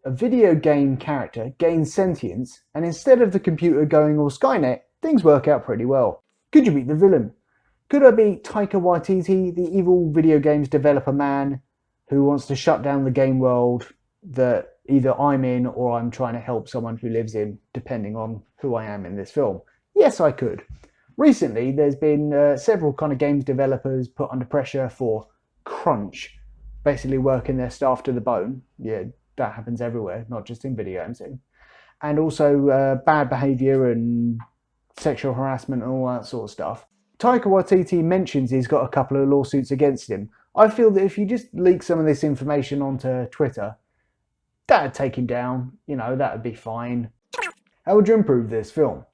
A video game character gains sentience, and instead of the computer going all Skynet, things work out pretty well. Could you beat the villain? Could I beat Taika Waititi, the evil video games developer man who wants to shut down the game world that either I'm in or I'm trying to help someone who lives in, depending on who I am in this film? Yes, I could. Recently, there's been several kind of games developers put under pressure for crunch, basically working their staff to the bone. Yeah, that happens everywhere, not just in video games. And also bad behaviour and sexual harassment and all that sort of stuff. Taika Waititi mentions he's got a couple of lawsuits against him. I feel that if you just leak some of this information onto Twitter, that'd take him down. You know, that'd be fine. How would you improve this film?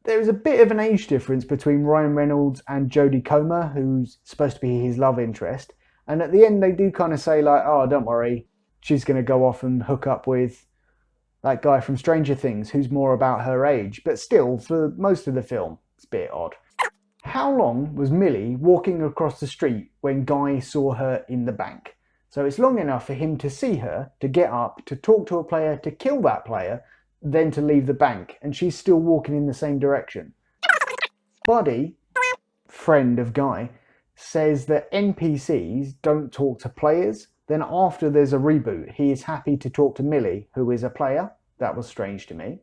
There is a bit of an age difference between Ryan Reynolds and Jodie Comer, who's supposed to be his love interest. And at the end, they do kind of say like, oh, don't worry, she's going to go off and hook up with that guy from Stranger Things, who's more about her age. But still, for most of the film, it's a bit odd. How long was Millie walking across the street when Guy saw her in the bank? So it's long enough for him to see her, to get up, to talk to a player, to kill that player, then to leave the bank, and she's still walking in the same direction. Buddy, friend of Guy, says that NPCs don't talk to players. Then after there's a reboot, he is happy to talk to Millie, who is a player. That was strange to me.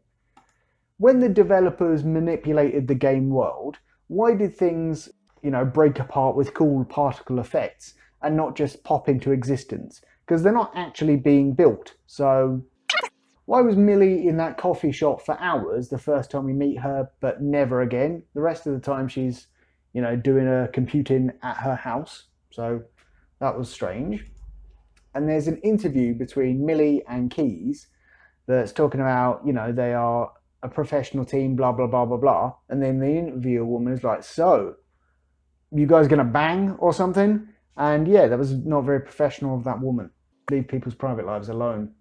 When the developers manipulated the game world, why did things, break apart with cool particle effects and not just pop into existence? Because they're not actually being built. So why was Millie in that coffee shop for hours the first time we meet her, but never again? The rest of the time she's, doing her computing at her house. So that was strange. And there's an interview between Millie and Keys that's talking about, they are a professional team, blah, blah, blah, blah, blah. And then the interviewer woman is like, so, you guys gonna bang or something? And yeah, that was not very professional of that woman. Leave people's private lives alone.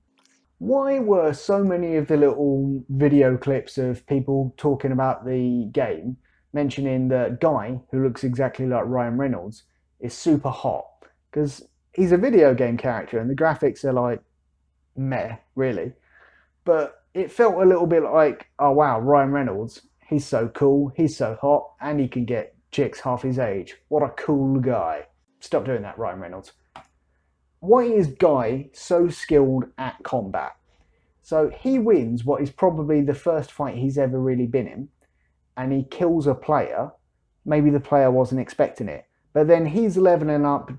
Why were so many of the little video clips of people talking about the game mentioning that Guy, who looks exactly like Ryan Reynolds, is super hot? Because he's a video game character and the graphics are like meh, really. But it felt a little bit like, oh wow, Ryan Reynolds, he's so cool, he's so hot, and he can get chicks half his age. What a cool guy. Stop doing that, Ryan Reynolds. Why is Guy so skilled at combat? So he wins what is probably the first fight he's ever really been in, and he kills a player. Maybe the player wasn't expecting it, but then he's leveling up,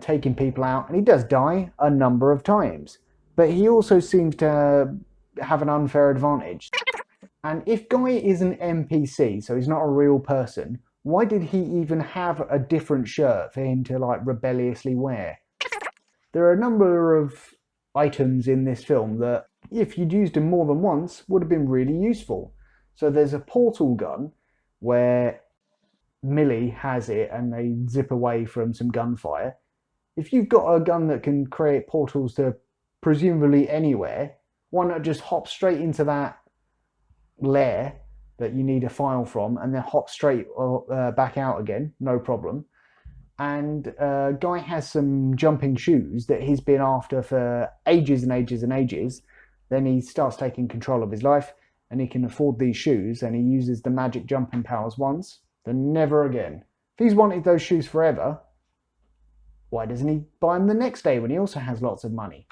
taking people out, and he does die a number of times. But he also seems to have an unfair advantage. And if Guy is an NPC, so he's not a real person, why did he even have a different shirt for him to rebelliously wear? There are a number of items in this film that, if you'd used them more than once, would have been really useful. So there's a portal gun where Millie has it and they zip away from some gunfire. If you've got a gun that can create portals to presumably anywhere, why not just hop straight into that lair that you need a file from and then hop straight back out again, no problem. And Guy has some jumping shoes that he's been after for ages and ages and ages. Then he starts taking control of his life and he can afford these shoes and he uses the magic jumping powers once, then never again. If he's wanted those shoes forever, why doesn't he buy them the next day when he also has lots of money?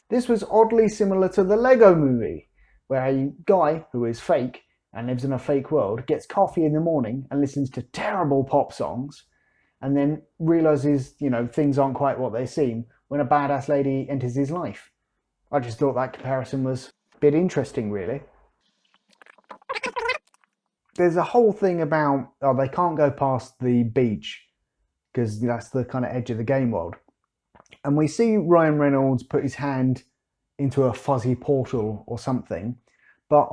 This was oddly similar to the Lego movie, where a guy who is fake and lives in a fake world gets coffee in the morning and listens to terrible pop songs and then realises, things aren't quite what they seem when a badass lady enters his life. I just thought that comparison was a bit interesting, really. There's a whole thing about, they can't go past the beach because that's the kind of edge of the game world. And we see Ryan Reynolds put his hand into a fuzzy portal or something, but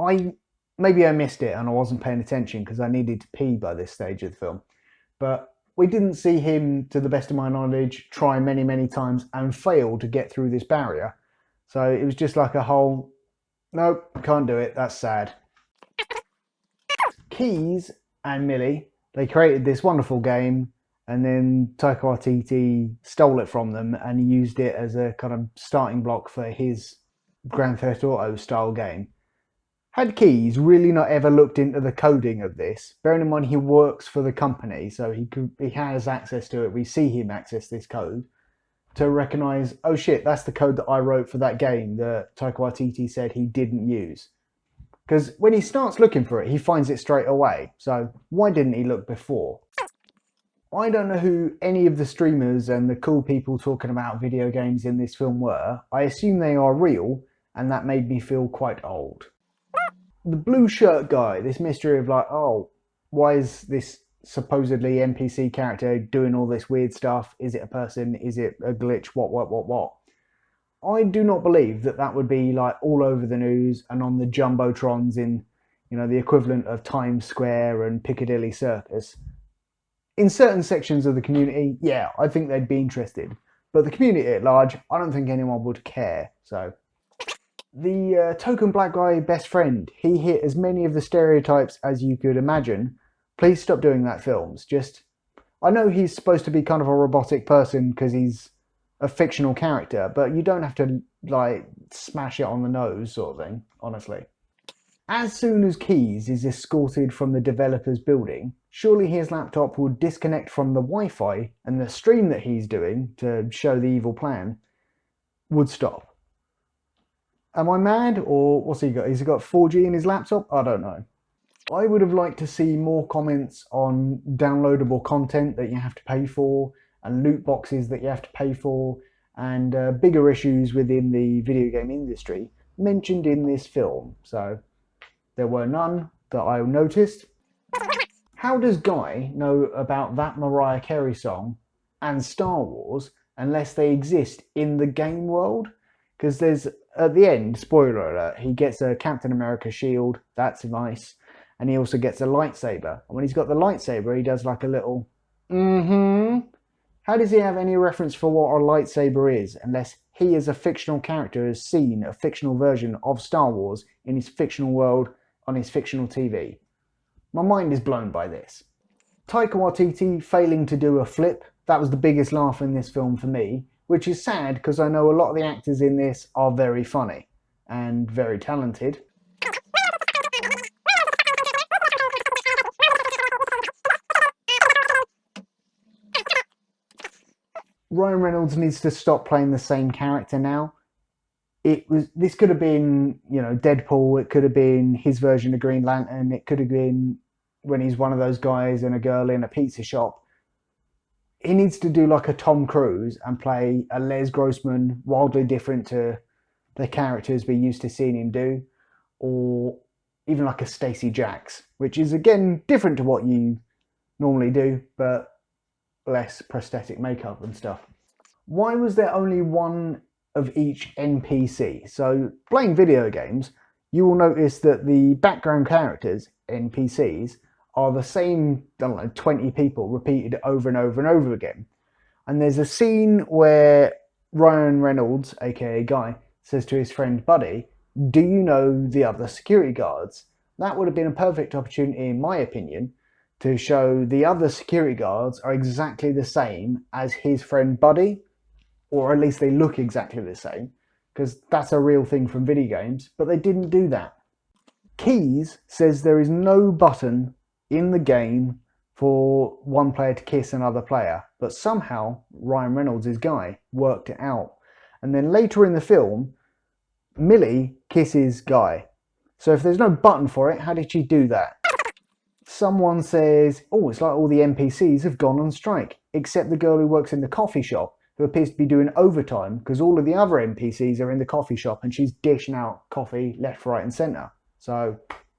maybe I missed it and I wasn't paying attention because I needed to pee by this stage of the film. But we didn't see him, to the best of my knowledge, try many, many times and fail to get through this barrier. So it was just like a whole, nope, can't do it, that's sad. Keys and Millie, they created this wonderful game and then Taika Waititi stole it from them and used it as a kind of starting block for his Grand Theft Auto style game. Had Keys really not ever looked into the coding of this, bearing in mind he works for the company, so he has access to it, we see him access this code, to recognise, oh shit, that's the code that I wrote for that game that Taika Waititi said he didn't use. Because when he starts looking for it, he finds it straight away, so why didn't he look before? I don't know who any of the streamers and the cool people talking about video games in this film were. I assume they are real, and that made me feel quite old. The blue shirt guy, this mystery of like, oh, why is this supposedly NPC character doing all this weird stuff? Is it a person? Is it a glitch? What? I do not believe that that would be like all over the news and on the jumbotrons in, the equivalent of Times Square and Piccadilly Circus. In certain sections of the community, yeah, I think they'd be interested. But the community at large, I don't think anyone would care, so. The token black guy best friend, he hit as many of the stereotypes as you could imagine. Please stop doing that, films. I know he's supposed to be kind of a robotic person because he's a fictional character, but you don't have to, smash it on the nose sort of thing, honestly. As soon as Keys is escorted from the developer's building, surely his laptop would disconnect from the Wi-Fi and the stream that he's doing to show the evil plan would stop. Am I mad, or what's he got? Has he got 4G in his laptop? I don't know. I would have liked to see more comments on downloadable content that you have to pay for, and loot boxes that you have to pay for, and bigger issues within the video game industry mentioned in this film. So there were none that I noticed. How does Guy know about that Mariah Carey song and Star Wars unless they exist in the game world? Because there's, at the end, spoiler alert, he gets a Captain America shield, that's nice, and he also gets a lightsaber. And when he's got the lightsaber, he does like a little, How does he have any reference for what a lightsaber is, unless he as a fictional character has seen a fictional version of Star Wars in his fictional world on his fictional TV? My mind is blown by this. Taika Waititi failing to do a flip, that was the biggest laugh in this film for me, which is sad because I know a lot of the actors in this are very funny and very talented. Ryan Reynolds needs to stop playing the same character now. This could have been, Deadpool, it could have been his version of Green Lantern, it could have been when he's one of those guys and a girl in a pizza shop. He needs to do like a Tom Cruise and play a Les Grossman, wildly different to the characters we're used to seeing him do, or even like a Stacey Jacks, which is again different to what you normally do, but less prosthetic makeup and stuff. Why was there only one of each NPC? So playing video games, you will notice that the background characters, NPCs, are the same, 20 people repeated over and over and over again. And there's a scene where Ryan Reynolds, aka Guy, says to his friend Buddy, do you know the other security guards? That would have been a perfect opportunity, in my opinion, to show the other security guards are exactly the same as his friend Buddy, or at least they look exactly the same, because that's a real thing from video games, but they didn't do that. Keys says there is no button in the game for one player to kiss another player, but somehow Ryan Reynolds' Guy worked it out. And then later in the film, Millie kisses Guy. So if there's no button for it, how did she do that? Someone says, oh, it's like all the NPCs have gone on strike, except the girl who works in the coffee shop, who appears to be doing overtime because all of the other NPCs are in the coffee shop and she's dishing out coffee left, right and centre. So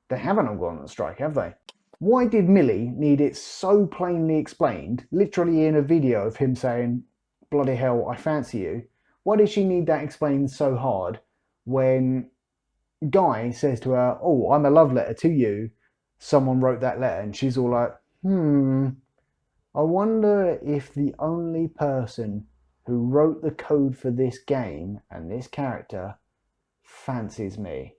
they haven't all gone on strike, have they? Why did Millie need it so plainly explained, literally in a video of him saying, bloody hell, I fancy you? Why did she need that explained so hard when Guy says to her, oh, I'm a love letter to you, someone wrote that letter, and she's all like, I wonder if the only person who wrote the code for this game and this character fancies me.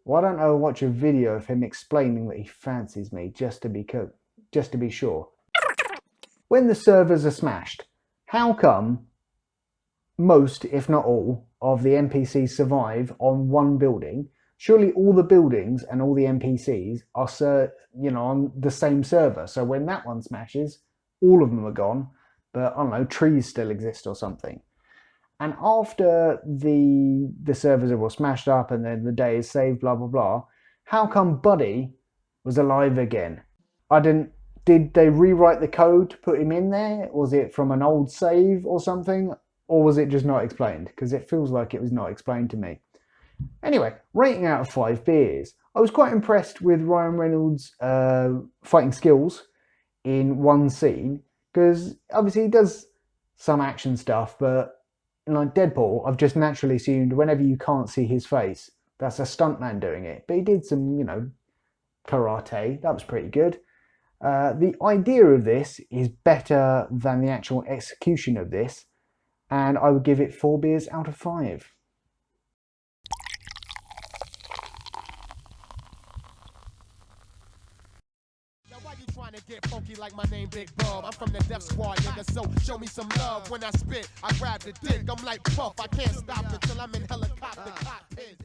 Why don't I watch a video of him explaining that he fancies me just to be sure? when the servers are smashed, how come most, if not all, of the NPCs survive on one building? Surely all the buildings and all the NPCs are, on the same server. So when that one smashes, all of them are gone, but I don't know, trees still exist or something. And after the servers are all smashed up and then the day is saved, blah blah blah, how come Buddy was alive again? Did they rewrite the code to put him in there? Was it from an old save or something? Or was it just not explained? Because it feels like it was not explained to me. Anyway, rating out of 5 beers. I was quite impressed with Ryan Reynolds' fighting skills in one scene, because obviously he does some action stuff, but like Deadpool, I've just naturally assumed whenever you can't see his face, that's a stuntman doing it. But he did some, karate. That was pretty good. The idea of this is better than the actual execution of this, and I would give it 4 beers out of 5. Trying to get funky like my name Big Bub. I'm from the Death Squad, nigga, so show me some love. When I spit, I grab the dick. I'm like Puff, I can't stop until I'm in helicopter cockpit.